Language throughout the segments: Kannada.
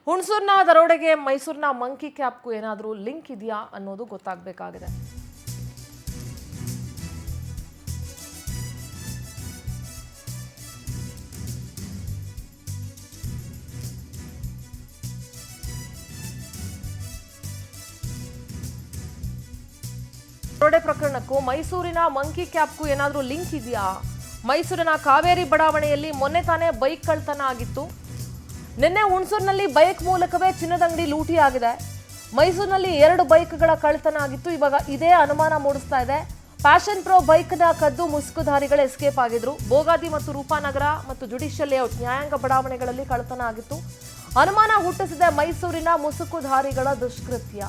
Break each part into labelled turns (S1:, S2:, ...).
S1: ಹುಣಸೂರಿನ ದರೋಡೆಗೆ ಮೈಸೂರಿನ ಮಂಕಿ ಕ್ಯಾಪ್ಗೂ ಏನಾದರೂ ಲಿಂಕ್ ಇದೆಯಾ ಅನ್ನೋದು ಗೊತ್ತಾಗಬೇಕಾಗಿದೆ. ದರೋಡೆ ಪ್ರಕರಣಕ್ಕೂ ಮೈಸೂರಿನ ಮಂಕಿ ಕ್ಯಾಪ್ಗೂ ಏನಾದರೂ ಲಿಂಕ್ ಇದೆಯಾ? ಮೈಸೂರಿನ ಕಾವೇರಿ ಬಡಾವಣೆಯಲ್ಲಿ ಮೊನ್ನೆ ತಾನೇ ಬೈಕ್ ಕಳ್ತನ ಆಗಿತ್ತು. ನಿನ್ನೆ ಹುಣಸೂರಿನಲ್ಲಿ ಬೈಕ್ ಮೂಲಕವೇ ಚಿನ್ನದ ಅಂಗಡಿ ಲೂಟಿ ಆಗಿದೆ. ಮೈಸೂರಿನಲ್ಲಿ 2 ಬೈಕ್ಗಳ ಕಳ್ತನ ಆಗಿತ್ತು. ಇವಾಗ ಇದೇ ಅನುಮಾನ ಮೂಡಿಸ್ತಾ ಇದೆ. ಪ್ಯಾಷನ್ ಪ್ರೋ ಬೈಕ್ನ ಕದ್ದು ಮುಸುಕುಧಾರಿಗಳು ಎಸ್ಕೇಪ್ ಆಗಿದ್ರು. ಬೋಗಾದಿ ಮತ್ತು ರೂಪಾನಗರ ಮತ್ತು ಜುಡಿಷಿಯಲ್ ಲೇಔಟ್ ನ್ಯಾಯಾಂಗ ಬಡಾವಣೆಗಳಲ್ಲಿ ಕಳ್ತನ ಆಗಿತ್ತು. ಅನುಮಾನ ಹುಟ್ಟಿಸಿದೆ ಮೈಸೂರಿನ ಮುಸುಕುಧಾರಿಗಳ ದುಷ್ಕೃತ್ಯ.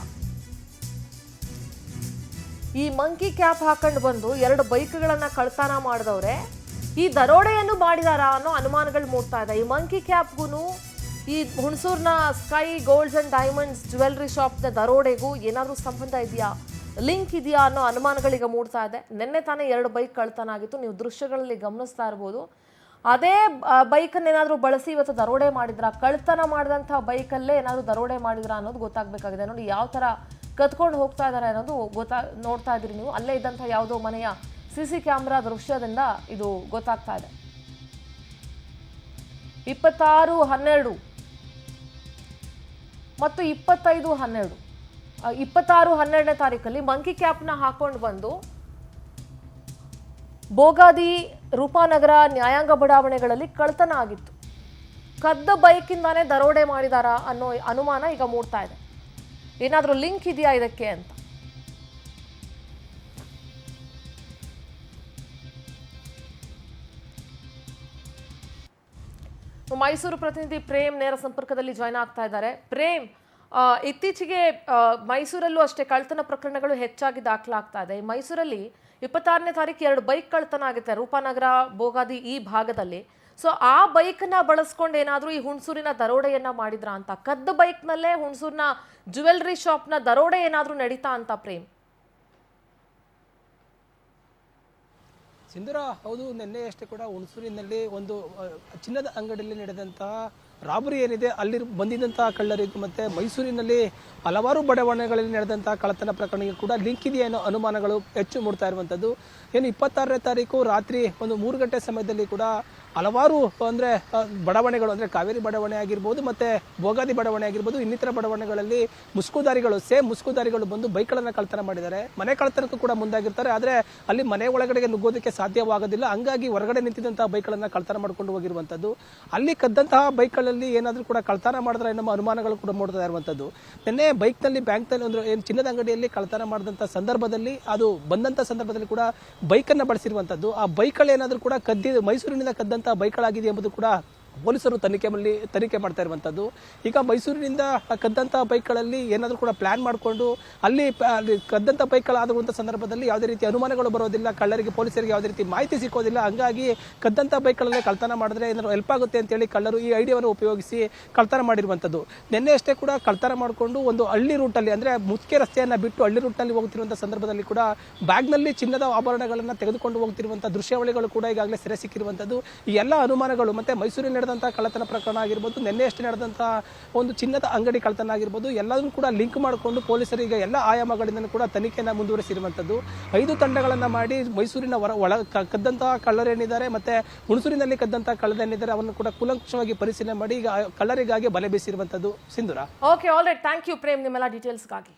S1: ಈ ಮಂಕಿ ಕ್ಯಾಪ್ ಹಾಕೊಂಡು ಬಂದು 2 ಬೈಕ್ಗಳನ್ನ ಕಳ್ತನ ಮಾಡಿದವ್ರೆ ಈ ದರೋಡೆಯನ್ನು ಮಾಡಿದಾರಾ ಅನ್ನೋ ಅನುಮಾನಗಳು ಮೂಡ್ತಾ ಇದೆ. ಈ ಮಂಕಿ ಕ್ಯಾಪ್ಗೂ ಈ ಹುಣಸೂರಿನ Sky Golds and Diamonds jewellery ಶಾಪ್ನ ದರೋಡೆಗೂ ಏನಾದರೂ ಸಂಬಂಧ ಇದೆಯಾ, ಲಿಂಕ್ ಇದೆಯಾ ಅನ್ನೋ ಅನುಮಾನಗಳೀಗ ಮೂಡ್ತಾ ಇದೆ. ನಿನ್ನೆ ತಾನೇ 2 ಬೈಕ್ ಕಳ್ತನ ಆಗಿತ್ತು. ನೀವು ದೃಶ್ಯಗಳಲ್ಲಿ ಗಮನಿಸ್ತಾ ಇರ್ಬೋದು. ಅದೇ ಬೈಕನ್ನು ಏನಾದರೂ ಬಳಸಿ ಇವತ್ತು ದರೋಡೆ ಮಾಡಿದ್ರ, ಕಳ್ತನ ಮಾಡಿದಂಥ ಬೈಕಲ್ಲೇ ಏನಾದರೂ ದರೋಡೆ ಮಾಡಿದ್ರ ಅನ್ನೋದು ಗೊತ್ತಾಗಬೇಕಾಗಿದೆ. ನೋಡಿ ಯಾವ ಥರ ಕತ್ಕೊಂಡು ಹೋಗ್ತಾ ಇದ್ದಾರೆ ಅನ್ನೋದು ನೋಡ್ತಾ ಇದ್ದೀರಿ ನೀವು. ಅಲ್ಲೇ ಇದ್ದಂಥ ಯಾವುದೋ ಮನೆಯ CC ಕ್ಯಾಮ್ರಾ ದೃಶ್ಯದಿಂದ ಇದು ಗೊತ್ತಾಗ್ತಾ ಇದೆ. 26/12 ಮತ್ತು 25/12 26/12ನೇ ತಾರೀಕಲ್ಲಿ ಮಂಕಿ ಕ್ಯಾಪ್ನ ಹಾಕೊಂಡು ಬಂದು ಬೋಗಾದಿ ರೂಪಾನಗರ ನ್ಯಾಯಾಂಗ ಬಡಾವಣೆಗಳಲ್ಲಿ ಕಳ್ತನ ಆಗಿತ್ತು. ಕದ್ದ ಬೈಕಿಂದಾನೇ ದರೋಡೆ ಮಾಡಿದಾರಾ ಅನ್ನೋ ಅನುಮಾನ ಈಗ ಮೂಡ್ತಾ ಇದೆ. ಏನಾದರೂ ಲಿಂಕ್ ಇದೆಯಾ ಇದಕ್ಕೆ ಅಂತ. ಮೈಸೂರು ಪ್ರತಿನಿಧಿ ಪ್ರೇಮ್ ನೇರ ಸಂಪರ್ಕದಲ್ಲಿ ಜಾಯ್ನ್ ಆಗ್ತಾ ಇದ್ದಾರೆ. ಪ್ರೇಮ್, ಇತ್ತೀಚೆಗೆ ಮೈಸೂರಲ್ಲೂ ಅಷ್ಟೇ ಕಳ್ತನ ಪ್ರಕರಣಗಳು ಹೆಚ್ಚಾಗಿ ದಾಖಲಾಗ್ತಾ ಇದೆ. ಮೈಸೂರಲ್ಲಿ 26ನೇ ತಾರೀಕು 2 ಬೈಕ್ ಕಳ್ತನ ಆಗುತ್ತೆ ರೂಪಾನಗರ ಬೋಗಾದಿ ಈ ಭಾಗದಲ್ಲಿ. ಸೊ ಆ ಬೈಕ್ನ ಬಳಸ್ಕೊಂಡು ಏನಾದರೂ ಈ ಹುಣಸೂರಿನ ದರೋಡೆಯನ್ನ ಮಾಡಿದ್ರ ಅಂತ, ಕದ್ದ ಬೈಕ್ನಲ್ಲೇ ಹುಣಸೂರಿನ ಜ್ಯುವೆಲ್ರಿ ಶಾಪ್ನ ದರೋಡೆ ಏನಾದರೂ ನಡೀತಾ ಅಂತ ಪ್ರೇಮ್?
S2: ಸಿಂಧೂರ, ಹೌದು. ನಿನ್ನೆ ಅಷ್ಟೇ ಕೂಡ ಹುಣಸೂರಿನಲ್ಲಿ ಒಂದು ಚಿನ್ನದ ಅಂಗಡಿಯಲ್ಲಿ ನಡೆದಂತಹ ರಾಬರಿ ಏನಿದೆ ಅಲ್ಲಿ ಬಂದಿದ್ದಂತಹ ಕಳ್ಳರಿಗೂ ಮತ್ತೆ ಮೈಸೂರಿನಲ್ಲಿ ಹಲವಾರು ಬಡಾವಣೆಗಳಲ್ಲಿ ನಡೆದಂತಹ ಕಳ್ಳತನ ಪ್ರಕರಣಕ್ಕೆ ಕೂಡ ಲಿಂಕ್ ಇದೆಯಾ ಅನ್ನೋ ಅನುಮಾನಗಳು ಹೆಚ್ಚು ಮೂಡ್ತಾ ಇರುವಂಥದ್ದು. ಏನು 26ನೇ ತಾರೀಕು ರಾತ್ರಿ ಒಂದು 3 ಗಂಟೆ ಸಮಯದಲ್ಲಿ ಕೂಡ ಹಲವಾರು ಅಂದರೆ ಬಡಾವಣೆಗಳು ಅಂದರೆ ಕಾವೇರಿ ಬಡಾವಣೆ ಆಗಿರ್ಬೋದು ಮತ್ತೆ ಬೋಗಾದಿ ಬಡಾವಣೆ ಆಗಿರ್ಬೋದು, ಇನ್ನಿತರ ಬಡಾವಣೆಗಳಲ್ಲಿ ಮುಸುಕುದಾರಿಗಳು ಬಂದು ಬೈಕ್ಗಳನ್ನು ಕಳ್ತನ ಮಾಡಿದ್ದಾರೆ. ಮನೆ ಕಳ್ತನಕ್ಕೂ ಕೂಡ ಮುಂದಾಗಿರ್ತಾರೆ. ಆದರೆ ಅಲ್ಲಿ ಮನೆ ಒಳಗಡೆಗೆ ನುಗ್ಗೋದಕ್ಕೆ ಸಾಧ್ಯವಾಗೋದಿಲ್ಲ. ಹಂಗಾಗಿ ಹೊರಗಡೆ ನಿಂತಿದ್ದಂತಹ ಬೈಕ್ಗಳನ್ನು ಕಳ್ತನ ಮಾಡ್ಕೊಂಡು ಹೋಗಿರುವಂಥದ್ದು. ಅಲ್ಲಿ ಕದ್ದಂತಹ ಬೈಕ್ಗಳಲ್ಲಿ ಏನಾದರೂ ಕೂಡ ಕಳ್ತನ ಮಾಡಿದ್ರೆ ನಮ್ಮ ಅನುಮಾನಗಳು ಕೂಡ ಮೂಡ್ತಾ ಇರುವಂಥದ್ದು. ನಿನ್ನೆ ಬೈಕ್ನಲ್ಲಿ ಬ್ಯಾಂಕ್ನಲ್ಲಿ ಒಂದು ಏನು ಚಿನ್ನದ ಅಂಗಡಿಯಲ್ಲಿ ಕಳ್ತನ ಮಾಡಿದಂಥ ಸಂದರ್ಭದಲ್ಲಿ ಅದು ಬಂದಂಥ ಸಂದರ್ಭದಲ್ಲಿ ಕೂಡ ಬೈಕನ್ನು ಬಳಸಿರುವಂಥದ್ದು. ಆ ಬೈಕ್ಗಳು ಏನಾದರೂ ಕೂಡ ಮೈಸೂರಿನಿಂದ ಕದ್ದಂಥ ಬೈಕ್ಗಳಾಗಿದೆ ಎಂಬುದು ಕೂಡ ಪೊಲೀಸರು ತನಿಖೆ ಮಾಡ್ತಾ ಇರುವಂಥದ್ದು. ಈಗ ಮೈಸೂರಿನಿಂದ ಕದ್ದಂಥ ಬೈಕ್ಗಳಲ್ಲಿ ಏನಾದರೂ ಕೂಡ ಪ್ಲಾನ್ ಮಾಡಿಕೊಂಡು ಅಲ್ಲಿ ಕದ್ದಂಥ ಬೈಕ್ಗಳಾಗುವಂಥ ಸಂದರ್ಭದಲ್ಲಿ ಯಾವುದೇ ರೀತಿ ಅನುಮಾನಗಳು ಬರೋದಿಲ್ಲ, ಕಳ್ಳರಿಗೆ ಪೊಲೀಸರಿಗೆ ಯಾವುದೇ ರೀತಿ ಮಾಹಿತಿ ಸಿಕ್ಕೋದಿಲ್ಲ. ಹಂಗಾಗಿ ಕದ್ದಂಥ ಬೈಕ್ಗಳಲ್ಲೇ ಕಳ್ತನ ಮಾಡಿದ್ರೆ ಏನಾದರೂ ಹೆಲ್ಪ್ ಆಗುತ್ತೆ ಅಂತೇಳಿ ಕಳ್ಳರು ಈ ಐಡಿಯಾವನ್ನು ಉಪಯೋಗಿಸಿ ಕಳ್ತನ ಮಾಡಿರುವಂಥದ್ದು. ನಿನ್ನೆ ಅಷ್ಟೇ ಕೂಡ ಕಳ್ತನ ಮಾಡಿಕೊಂಡು ಒಂದು ಹಳ್ಳಿ ರೂಟಲ್ಲಿ ಅಂದರೆ ಮುಖ್ಯ ರಸ್ತೆಯನ್ನು ಬಿಟ್ಟು ಹಳ್ಳಿ ರೂಟ್ನಲ್ಲಿ ಹೋಗ್ತಿರುವಂಥ ಸಂದರ್ಭದಲ್ಲಿ ಕೂಡ ಬ್ಯಾಗ್ನಲ್ಲಿ ಚಿನ್ನದ ಆಭರಣಗಳನ್ನು ತೆಗೆದುಕೊಂಡು ಹೋಗ್ತಿರುವಂಥ ದೃಶ್ಯಾವಳಿಗಳು ಕೂಡ ಈಗಾಗಲೇ ಸೆರೆ ಸಿಕ್ಕಿರುವಂಥದ್ದು. ಈ ಎಲ್ಲ ಅನುಮಾನಗಳು ಮತ್ತೆ ಮೈಸೂರಿನ ಕಳ್ಳತನ ಪ್ರಕರಣ ಆಗಿರ್ಬೋದು, ನಿನ್ನೆ ಅಷ್ಟೇ ನಡೆದಂತಹ ಒಂದು ಚಿನ್ನದ ಅಂಗಡಿ ಕಳ್ಳತನ ಆಗಿರ್ಬೋದು, ಎಲ್ಲದನ್ನು ಕೂಡ ಲಿಂಕ್ ಮಾಡಿಕೊಂಡು ಪೊಲೀಸರು ಈಗ ಎಲ್ಲ ಆಯಾಮಗಳಿಂದ ಕೂಡ ತನಿಖೆಯನ್ನು ಮುಂದುವರಿಸಿರುವಂಥದ್ದು. 5 ತಂಡಗಳನ್ನು ಮಾಡಿ ಮೈಸೂರಿನ ಕದ್ದಂತಹ ಕಳ್ಳರೇನಿದ್ದಾರೆ ಮತ್ತೆ ಹುಣಸೂರಿನಲ್ಲಿ ಕದ್ದಂತಹ ಕಳ್ಳರೇನಿದ್ದಾರೆ ಅವನ್ನು ಕೂಡ ಕೂಲಂಕಷವಾಗಿ ಪರಿಶೀಲನೆ ಮಾಡಿ ಈಗ ಕಳ್ಳರಿಗಾಗಿ ಬಲೆ ಬೀಸಿರುವಂಥದ್ದು. Sindhura.
S1: Okay, all right, thank you Prem ನಿಮ್ಮೆಲ್ಲ ಡೀಟೇಲ್ಸ್ಗಾಗಿ.